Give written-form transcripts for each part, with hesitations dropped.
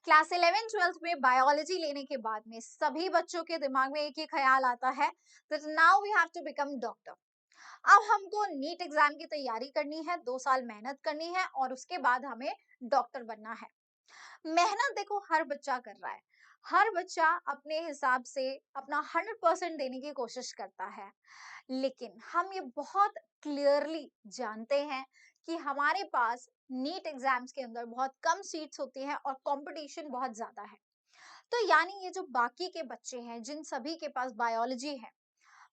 Class 11 twelfth में biology लेने के बाद में सभी बच्चों के दिमाग में एक ही ख्याल आता है that now we have to become doctor. अब हमको नीट एग्जाम की तैयारी करनी है, 2 साल मेहनत करनी है और उसके बाद हमें डॉक्टर बनना है। मेहनत देखो हर बच्चा कर रहा है, हर बच्चा अपने हिसाब से अपना 100% देने की कोशिश करता है, लेकिन हम ये बहुत क्लियरली जानते हैं कि हमारे पास नीट एग्जाम्स के अंदर बहुत कम सीट्स होती हैं और कंपटीशन बहुत ज्यादा है। तो यानी ये जो बाकी के बच्चे हैं जिन सभी के पास बायोलॉजी है,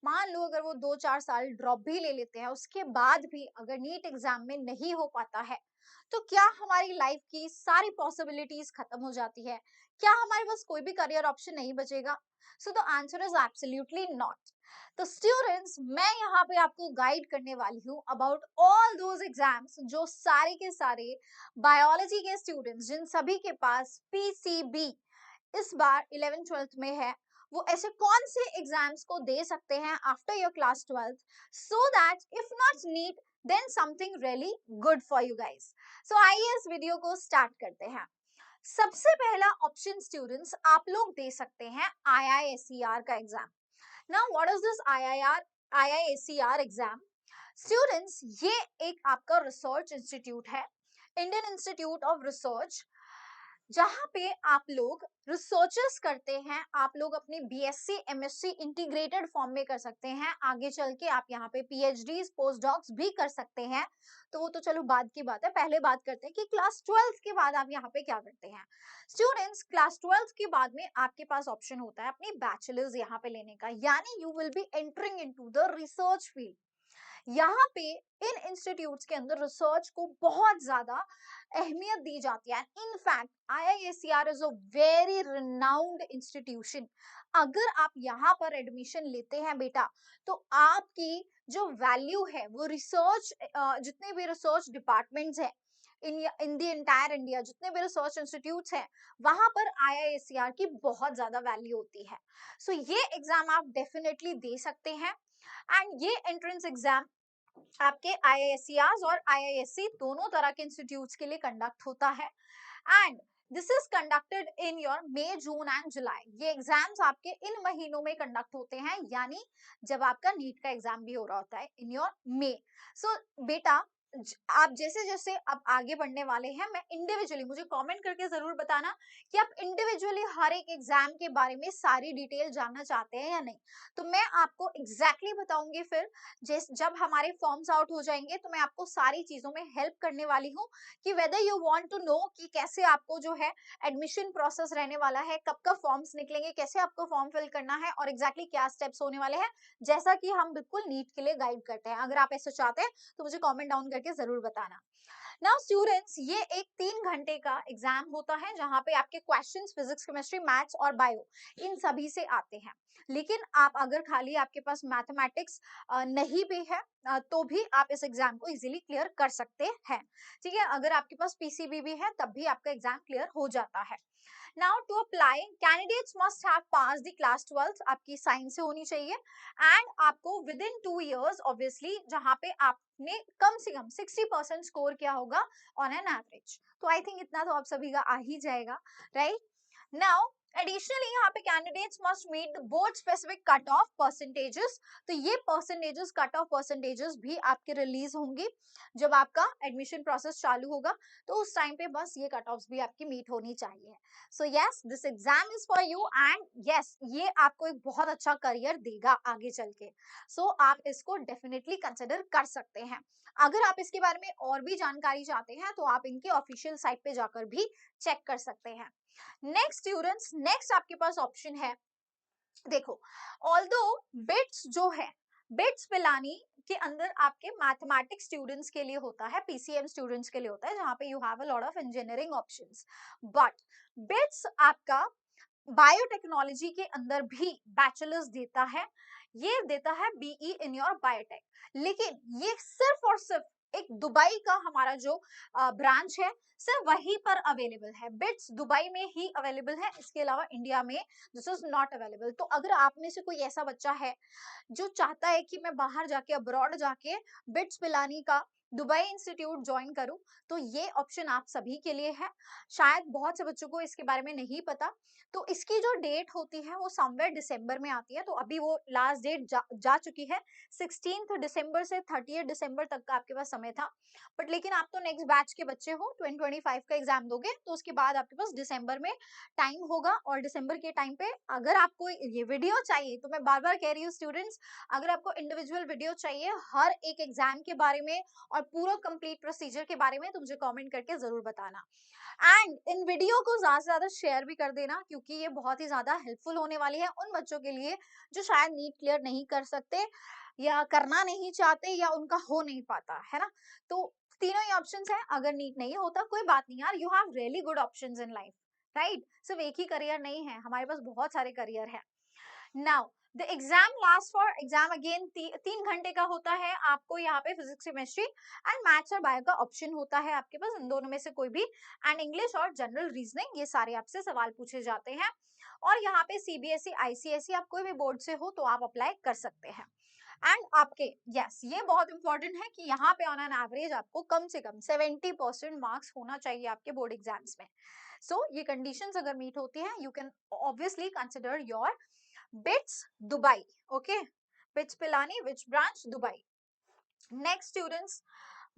मान लो अगर वो 2-4 साल ड्रॉप भी ले लेते हैं, उसके बाद भी अगर नीट एग्जाम में नहीं हो पाता है, तो क्या हमारी लाइफ की सारी पॉसिबिलिटीज खत्म हो जाती है? क्या हमारे पास कोई भी करियर ऑप्शन नहीं बचेगा? So the answer is absolutely not. तो स्टूडेंट्स, मैं यहाँ पे आपको गाइड करने वाली हूँ अबाउट ऑल दोज एग्जाम्स जो सारे के सारे बायोलॉजी के स्टूडेंट्स जिन सभी के पास पीसीबी इस बार 11 ट्वेल्थ में है, वो ऐसे कौन से एग्जाम्स को दे सकते हैं after your class 12th, so that if not NEET then something really good for you guys. So आइए इस वीडियो को स्टार्ट करते हैं। सबसे पहला ऑप्शन स्टूडेंट्स, आप लोग दे सकते हैं आईआईएसईआर का exam. Now what is this IISER exam? Students, ये एक आपका रिसर्च इंस्टीट्यूट है, इंडियन इंस्टीट्यूट ऑफ रिसर्च, जहां पे आप लोग रिसर्चेस करते हैं। आप लोग अपनी बीएससी एमएससी इंटीग्रेटेड फॉर्म में कर सकते हैं, आगे चल के आप यहाँ पे पीएचडीज पोस्ट डॉक्स भी कर सकते हैं। तो वो तो चलो बाद की बात है, पहले बात करते हैं कि क्लास 12th के बाद आप यहाँ पे क्या करते हैं। स्टूडेंट्स, क्लास 12th के बाद में आपके पास ऑप्शन होता है अपनी बैचलर्स यहाँ पे लेने का, यानी you will be entering into the research field. यहाँ पे इन इंस्टीट्यूट्स के अंदर रिसर्च को बहुत ज्यादा अहमियत दी जाती है। In fact IISER is a very renowned institution. अगर आप यहाँ पर एडमिशन लेते हैं बेटा, तो आपकी जो वैल्यू है वो रिसर्च, जितने भी रिसर्च डिपार्टमेंट्स हैं इन द एंटायर इंडिया, जितने भी रिसर्च इंस्टीट्यूट्स हैं, वहां पर आईआईएसईआर की बहुत ज्यादा वैल्यू होती है। सो ये एग्जाम आप डेफिनेटली दे सकते हैं। एंड ये एंट्रेंस एग्जाम आपके आईआईएससीआर और आईआईएससी दोनों तरह के इंस्टीट्यूट्स के लिए कंडक्ट होता है। And this is conducted in your May June and July. ये एग्जाम्स आपके इन महीनों में कंडक्ट होते हैं, यानी जब आपका नीट का एग्जाम भी हो रहा होता है इन योर मई। सो बेटा, आप जैसे जैसे अब आगे बढ़ने वाले हैं, मैं इंडिविजुअली, मुझे कमेंट करके जरूर बताना कि आप इंडिविजुअली हर एक एग्जाम के बारे में सारी डिटेल जानना चाहते हैं या नहीं। तो मैं आपको एग्जैक्टली बताऊंगी फिर, जब हमारे फॉर्म्स आउट हो जाएंगे, तो मैं आपको सारी चीजों में हेल्प करने वाली हूँ कि whether you want to know कि कैसे आपको जो है एडमिशन प्रोसेस रहने वाला है, कब कब फॉर्म्स निकलेंगे, कैसे आपको फॉर्म फिल करना है और एग्जैक्टली क्या स्टेप्स होने वाले हैं, जैसा कि हम बिल्कुल नीट के लिए गाइड करते हैं। अगर आप ऐसा चाहते हैं तो मुझे कमेंट डाउन करके जरूर बताना। नाउ स्टूडेंट्स, ये एक 3 घंटे का एग्जाम होता है जहां पे आपके क्वेश्चंस फिजिक्स केमिस्ट्री मैथ्स और बायो इन सभी से आते हैं। लेकिन आप अगर खाली आपके पास मैथमेटिक्स नहीं भी है, तो भी आप इस एग्जाम को इजीली क्लियर कर सकते हैं। ठीक है, अगर आपके पास पीसीबी भी है तब भी आपका एग्जाम क्लियर हो जाता है। Now to apply, candidates must have pass the class 12th, आपकी साइंस से होनी चाहिए। एंड आपको विद इन 2 years ऑब्वियसली, जहां पे आपने कम से कम 60% स्कोर किया होगा ऑन एन एवरेज। तो आई थिंक इतना तो आप सभी का आ ही जाएगा, राइट? नाउ एडिशनली यहाँ पे candidates must meet the board specific cut off percentages. तो ये परसेंटेजेस, कट ऑफ परसेंटेजेस भी आपके रिलीज होंगी जब आपका एडमिशन प्रोसेस चालू होगा, तो उस टाइम पे बस ये कट ऑफ्स भी आपकी मीट होनी चाहिए। So yes, this exam is for you and yes, ये आपको एक बहुत अच्छा करियर देगा आगे चल के। सो आप इसको डेफिनेटली कंसिडर कर सकते हैं। अगर आप इसके बारे में और भी जानकारी चाहते हैं तो आप इनके ऑफिशियल साइट पे जाकर भी चेक कर सकते हैं। नेक्स्ट स्टूडेंट्स, नेक्स्ट आपके पास ऑप्शन है, देखो, ऑल्दो बिट्स जो है, बिट्स पिलानी के अंदर आपके मैथमेटिक्स स्टूडेंट्स के लिए होता है, पीसीएम स्टूडेंट्स के लिए होता है, जहां पे you have a lot of engineering options. But bits आपका बायोटेक्नोलॉजी के अंदर भी बैचलर्स देता है, ये देता है बीई इन योर बायोटेक। लेकिन ये सिर्फ और सिर्फ एक दुबई का हमारा जो ब्रांच है, सिर्फ वहीं पर अवेलेबल है, बिट्स दुबई में ही अवेलेबल है, इसके अलावा इंडिया में दिस इज नॉट अवेलेबल। तो अगर आप में से कोई ऐसा बच्चा है जो चाहता है कि मैं बाहर जाके, अब्रॉड जाके बिट्स पिलानी का दुबई इंस्टीट्यूट ज्वाइन करूं, तो ये ऑप्शन आप सभी के लिए है। शायद बहुत से बच्चों को इसके बारे में नहीं पता। तो इसकी जो डेट होती है वो समवेयर दिसंबर में आती है, तो अभी वो लास्ट डेट जा चुकी है। 16 दिसंबर से 30 दिसंबर तक का आपके पास समय था। बट लेकिन आप तो नेक्स्ट बैच के बच्चे हो, 2025 का एग्जाम दोगे, तो उसके बाद आपके पास दिसंबर में टाइम होगा। और दिसंबर के टाइम पे अगर आपको ये वीडियो चाहिए, तो मैं बार बार कह रही हूँ स्टूडेंट्स, अगर आपको इंडिविजुअल वीडियो चाहिए हर एक एग्जाम के बारे में और पूरा कंप्लीट प्रोसीजर के बारे में, तो मुझे कमेंट करके जरूर बताना। एंड इन वीडियो को ज्यादा से ज्यादा शेयर भी कर देना, क्योंकि ये बहुत ही ज्यादा हेल्पफुल होने वाली है उन बच्चों के लिए जो शायद नीट क्लियर नहीं कर सकते या करना नहीं चाहते या उनका हो नहीं पाता है ना। तो तीनों ही ऑप्शंस है। अगर नीट नहीं होता कोई बात नहीं यार, you have really good options in life, right. सिर्फ एक ही करियर नहीं है, हमारे पास बहुत सारे करियर है। Now the exam last for exam again 3 घंटे का होता है। आपको यहाँ पे फिजिक्स, केमिस्ट्री एंड मैथ्स और बायो का ऑप्शन होता है आपके पास, इन दोनों में से कोई भी। एंड इंग्लिश और जनरल रीजनिंग, ये सारे आपसे सवाल पूछे जाते हैं। और यहाँ पे सीबीएसई, आईसीएसई, आप कोई भी बोर्ड से हो तो आप अप्लाई कर सकते हैं। एंड आपके ये बहुत इंपॉर्टेंट है कि यहाँ पे ऑन एन एवरेज आपको कम से कम 70% मार्क्स होना चाहिए आपके बोर्ड एग्जाम्स में। सो ये कंडीशंस अगर मीट होती हैं, you can obviously consider your bits Dubai. Okay, bits Pilani which branch Dubai. Next students,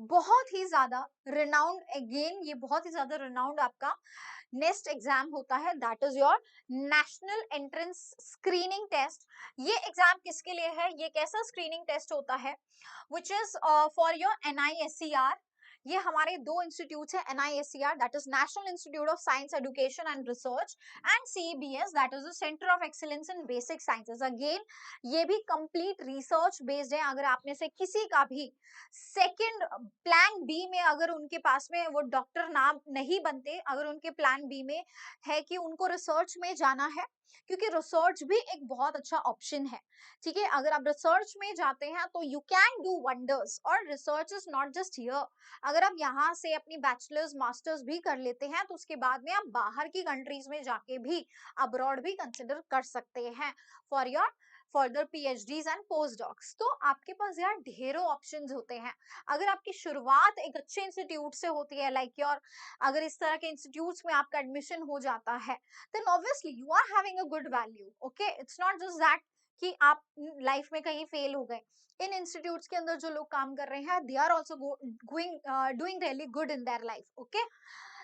बहुत ही ज्यादा रिनाउंड, अगेन ये बहुत ही ज्यादा रिनाउंड आपका नेक्स्ट एग्जाम होता है, that is your national entrance screening test. ये एग्जाम किसके लिए है, ये कैसा स्क्रीनिंग टेस्ट होता है, which is for your NISER। ये हमारे दो इंस्टीट्यूट है, NISER that is national institute of science education and research, and CBS that is the centre of excellence in basic sciences. Again ये भी कंप्लीट रिसर्च बेस्ड है। अगर आप में से किसी का भी सेकंड प्लान बी में, अगर उनके पास में वो डॉक्टर नाम नहीं बनते, अगर उनके प्लान बी में है कि उनको रिसर्च में जाना है, क्योंकि रिसर्च भी एक बहुत अच्छा ऑप्शन है, ठीक है। अगर आप रिसर्च में जाते हैं तो यू कैन डू वंडर्स। और research is not just here, अगर आप यहाँ से अपनी बैचलर्स मास्टर्स भी कर लेते हैं, तो उसके बाद में आप बाहर की कंट्रीज में जाके भी, अब्रॉड भी कंसिडर कर सकते हैं for your further PhDs and post docs. तो आपके पास यार ढेरों ऑप्शंस होते हैं। अगर आपकी शुरुआत एक अच्छे इंस्टीट्यूट से होती है, लाइक योर, अगर इस तरह के इंस्टीट्यूट्स में आपका एडमिशन हो जाता है, then obviously you are having a good value. Okay, it's not just that कि आप लाइफ में कहीं फेल हो गए। इन इंस्टीट्यूट्स के अंदर जो लोग काम कर रहे हैं, they are also doing really good in their life. Okay,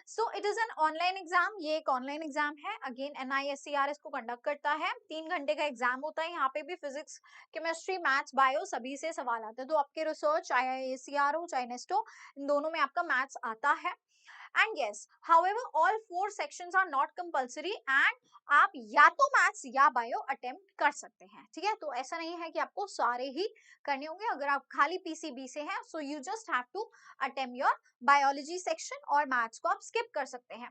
so it is an online exam, ये एक ऑनलाइन एग्जाम है। अगेन NISER इसको कंडक्ट करता है, 3 घंटे का एग्जाम होता है। यहाँ पे भी फिजिक्स, केमिस्ट्री, मैथ्स, बायो सभी से सवाल आते हैं। तो आपके रिसर्च चाहे ACR हो चाहे नेस्ट हो, इन दोनों में आपका मैथ्स आता है। And yes, however all 4 sections are not compulsory, and आप या तो मैथ्स या बायो अटेम्प्ट कर सकते हैं, ठीक है। तो ऐसा नहीं है कि आपको सारे ही करने होंगे। अगर आप खाली PCB से हैं, so you just have to attempt your biology section, और मैथ्स को आप स्किप कर सकते हैं।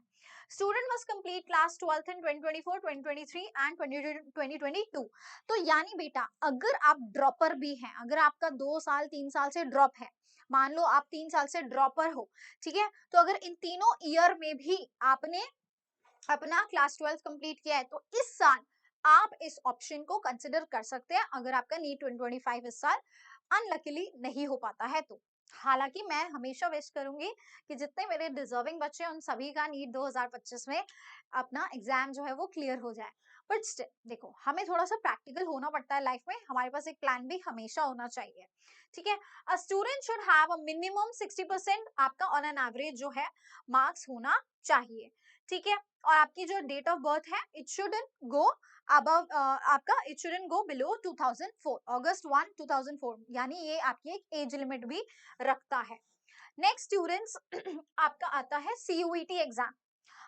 Student must complete class 12th इन 2024, 2023 एंड 2022। तो यानी बेटा, अगर आप ड्रॉपर भी हैं, अगर आपका 2 साल 3 साल से ड्रॉप है, मान लो आप 3 साल से ड्रॉपर हो, ठीक है, तो अगर इन तीनों ईयर में भी आपने अपना क्लास 12 कंप्लीट किया है, तो इस साल आप इस ऑप्शन को कंसिडर कर सकते हैं, अगर आपका नीट 2025 इस साल अनलकीली नहीं हो पाता है तो। हालांकि मैं हमेशा विश करूंगी कि जितने मेरे डिजर्विंग बच्चे हैं, उन सभी का नीट 2025 में अपना एग्जाम जो है वो क्लियर हो जाए। बट स्टिल देखो, हमें थोड़ा सा प्रैक्टिकल होना पड़ता है लाइफ में, हमारे पास एक प्लान भी हमेशा होना चाहिए, ठीक है। A student should have a minimum 60% आपका ऑन एन एवरेज जो है मार्क्स होना चाहिए, ठीक है। और आपकी जो डेट ऑफ बर्थ है, इट शुडंट गो अबव, आपका it shouldn't go below 2004, August 1 2004, यानी ये आपकी एक एज लिमिट भी रखता है। नेक्स्ट स्टूडेंट्स, आपका आता है CUET एग्जाम।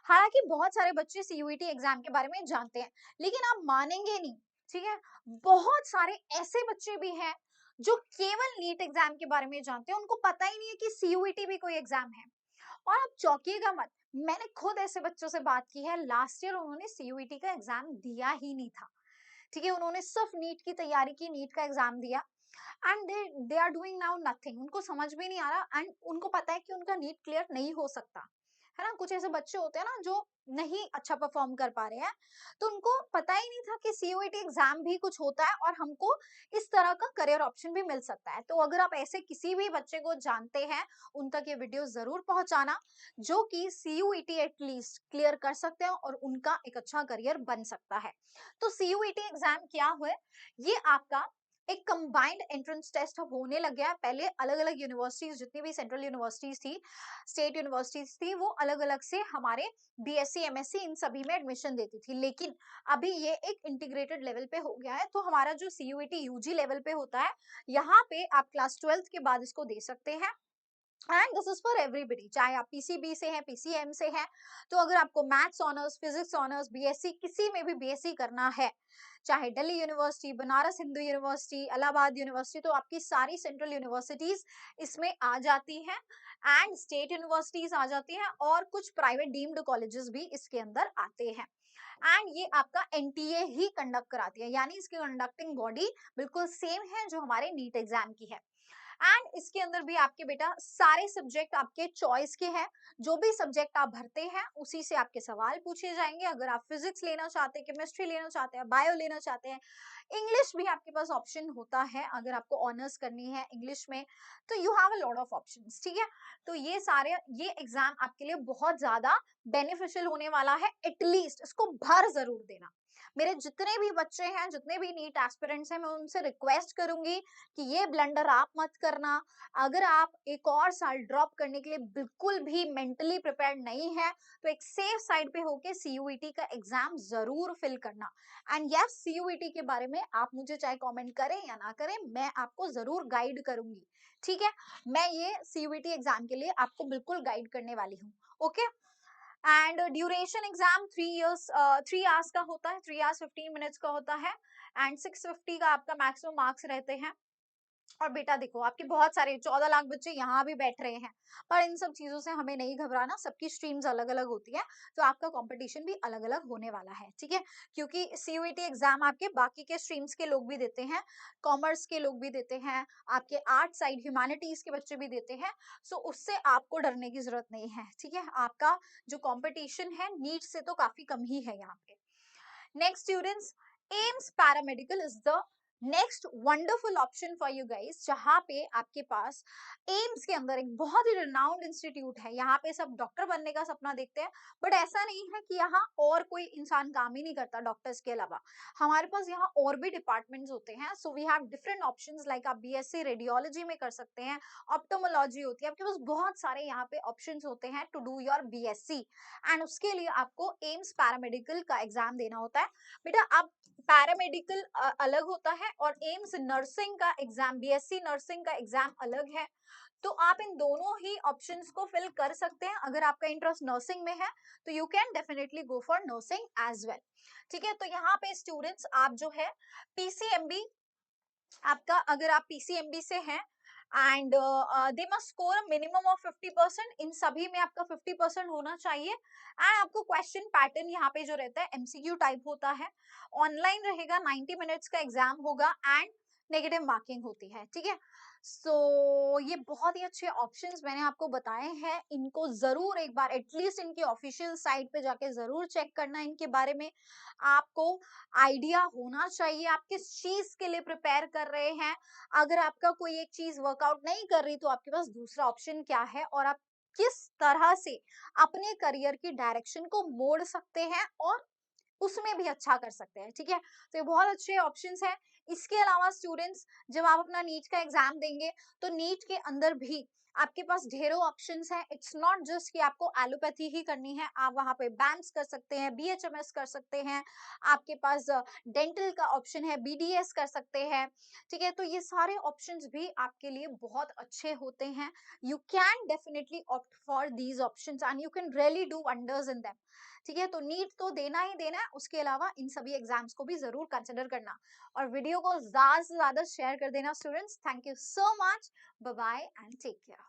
हालांकि बहुत सारे बच्चे CUET एग्जाम के बारे में जानते हैं, लेकिन आप मानेंगे नहीं, ठीक है, बहुत सारे ऐसे बच्चे भी हैं जो केवल नीट एग्जाम के बारे में जानते हैं, उनको पता ही नहीं है कि CUET भी कोई एग्जाम है। और आप चौंकिएगा मत, मैंने खुद ऐसे बच्चों से बात की है, लास्ट ईयर उन्होंने CUET का एग्जाम दिया ही नहीं था, ठीक है, उन्होंने सिर्फ नीट की तैयारी की, नीट का एग्जाम दिया, and they are doing now nothing, उनको समझ में नहीं आ रहा, एंड उनको पता है कि उनका नीट क्लियर नहीं हो सकता, है ना? कुछ ऐसे बच्चे होते हैं ना जो नहीं अच्छा परफॉर्म कर पा रहे हैं, तो उनको पता ही नहीं था कि सीयूईटी एग्जाम भी कुछ होता है और हमको इस तरह का करियर ऑप्शन भी मिल सकता है। तो अगर आप ऐसे किसी भी बच्चे को जानते हैं, उन तक ये वीडियो जरूर पहुंचाना, जो कि सीयूईटी एटलीस्ट क्लियर कर सकते हैं और उनका एक अच्छा करियर बन सकता है। तो सीयूईटी एग्जाम क्या हुआ, ये आपका एक कंबाइंड एंट्रेंस टेस्ट अब होने लग गया है। पहले अलग अलग यूनिवर्सिटीज, जितनी भी सेंट्रल यूनिवर्सिटीज थी, स्टेट यूनिवर्सिटीज थी, वो अलग अलग से हमारे बीएससी एमएससी इन सभी में एडमिशन देती थी, लेकिन अभी ये एक इंटीग्रेटेड लेवल पे हो गया है। तो हमारा जो सीयूईटी यूजी लेवल पे होता है, यहाँ पे आप क्लास 12th के बाद इसको दे सकते हैं, and this is for everybody, चाहे आप पीसीबी से हैं, पीसीएम से हैं। तो अगर आपको maths honours, physics honours, BSc किसी में भी बीएससी करना है, चाहे Delhi university, Banaras Hindu university, Allahabad university, तो आपकी सारी सेंट्रल यूनिवर्सिटीज इसमें आ जाती हैं, एंड स्टेट यूनिवर्सिटीज आ जाती हैं, और कुछ प्राइवेट डीम्ड कॉलेजेस भी इसके अंदर आते हैं। एंड ये आपका एनटीए ही कंडक्ट कराती है, यानी इसकी कंडक्टिंग बॉडी बिल्कुल सेम है जो हमारे नीट एग्जाम की है। एंड इसके अंदर भी आपके बेटा सारे सब्जेक्ट आपके चॉइस के हैं, जो भी सब्जेक्ट आप भरते हैं उसी से आपके सवाल पूछे जाएंगे। अगर आप फिजिक्स लेना चाहते हैं, केमिस्ट्री लेना चाहते हैं, बायो लेना चाहते हैं, इंग्लिश भी आपके पास ऑप्शन होता है, अगर आपको ऑनर्स करनी है इंग्लिश में, तो you have a lot of options, ठीक है। तो ये एग्जाम आपके लिए बहुत ज्यादा बेनिफिशियल होने वाला है, एटलीस्ट इसको भर जरूर देना। मेरे जितने भी बच्चे हैं, जितने भी नीट एस्पिरेंट्स हैं, मैं उनसे रिक्वेस्ट करूंगी कि ये ब्लंडर आप मत करना। अगर आप एक और साल ड्रॉप करने के लिए बिल्कुल भी मेंटली प्रिपेयर्ड नहीं है, तो एक सेफ साइड पे होके सीयूईटी का एग्जाम जरूर फिल करना। एंड यस, सीयूईटी के बारे में आप मुझे चाहे कमेंट करें या ना करें, मैं आपको जरूर गाइड करूंगी, ठीक है। मैं ये सीयूईटी एग्जाम के लिए आपको बिल्कुल गाइड करने वाली हूँ, okay. And duration exam 3 hours का होता है, 3 आवर्स 15 मिनट्स का होता है, एंड 650 का आपका मैक्सिमम मार्क्स रहते हैं। और बेटा देखो, आपके बहुत सारे 14 लाख बच्चे यहाँ भी बैठ रहे हैं, पर इन सब चीजों से हमें नहीं घबराना, सबकी स्ट्रीम्स अलग अलग होती है, तो आपका कंपटीशन भी अलग अलग होने वाला है, ठीक है। क्योंकि सीयूईटी एग्जाम आपके बाकी के स्ट्रीम्स के लोग भी देते हैं, कॉमर्स के लोग भी देते हैं, आपके आर्ट साइड ह्यूमैनिटीज के बच्चे भी देते हैं। सो उससे आपको डरने की जरूरत नहीं है, ठीक है। आपका जो कंपटीशन है नीट से तो काफी कम ही है यहाँ पे। Next students, AIIMS paramedical is the next wonderful option for you guys, जहां पे आपके पास एम्स के अंदर एक बहुत ही रिनाउंड इंस्टीट्यूट है। यहाँ पे सब डॉक्टर बनने का सपना देखते हैं, बट ऐसा नहीं है कि यहाँ और कोई इंसान काम ही नहीं करता डॉक्टर्स के अलावा। हमारे पास यहाँ और भी डिपार्टमेंट्स होते हैं। So we have different options, like आप बीएससी रेडियोलॉजी में कर सकते हैं, ऑप्टोमोलॉजी होती है, आपके पास बहुत सारे यहाँ पे ऑप्शंस होते हैं to do your BSc. And उसके लिए आपको एम्स पैरामेडिकल का एग्जाम देना होता है। बेटा आप पैरामेडिकल अलग होता है, और एम्स नर्सिंग का एग्जाम, बीएससी नर्सिंग का एग्जाम अलग है। तो आप इन दोनों ही ऑप्शंस को फिल कर सकते हैं। अगर आपका इंटरेस्ट नर्सिंग में है, तो you can definitely go for nursing as well, ठीक है। तो यहाँ पे स्टूडेंट्स, आप जो है पीसीएमबी, आपका अगर आप पीसीएमबी से हैं, and they must score minimum of 50%, इन सभी में आपका 50% होना चाहिए। एंड आपको क्वेश्चन पैटर्न यहाँ पे जो रहता है एमसीक्यू टाइप होता है, ऑनलाइन रहेगा, 90 मिनट्स का एग्जाम होगा, एंड नेगेटिव मार्किंग होती है, ठीक है। सो ये बहुत ही अच्छे ऑप्शंस मैंने आपको बताए हैं, इनको जरूर एक बार एटलीस्ट इनकी ऑफिशियल साइट पे जाके जरूर चेक करना इनके बारे में। आपको आइडिया होना चाहिए आप किस चीज के लिए प्रिपेयर कर रहे हैं। अगर आपका कोई एक चीज वर्कआउट नहीं कर रही, तो आपके पास दूसरा ऑप्शन क्या है, और आप किस तरह से अपने करियर की डायरेक्शन को मोड़ सकते हैं और उसमें भी अच्छा कर सकते हैं, ठीक है। तो ये बहुत अच्छे ऑप्शंस हैं। इसके अलावा स्टूडेंट्स, जब आप अपना नीट का एग्जाम देंगे, तो नीट के अंदर भी आपके पास ढेरों ऑप्शंस हैं। इट्स नॉट जस्ट कि आपको एलोपैथी ही करनी है, आप वहां पे बैंस कर सकते हैं, बीएचएमएस कर सकते हैं, आपके पास डेंटल का ऑप्शन है, बीडीएस कर सकते हैं, ठीक है। तो ये सारे ऑप्शंस भी आपके लिए बहुत अच्छे होते हैं। You can definitely opt for these options and you can really do wonders in them, ठीक है। तो नीट तो देना ही देना है, उसके अलावा इन सभी एग्जाम्स को भी जरूर कंसिडर करना, और वीडियो को ज्यादा से ज्यादा शेयर कर देना students. Thank you so much, bye bye and take care.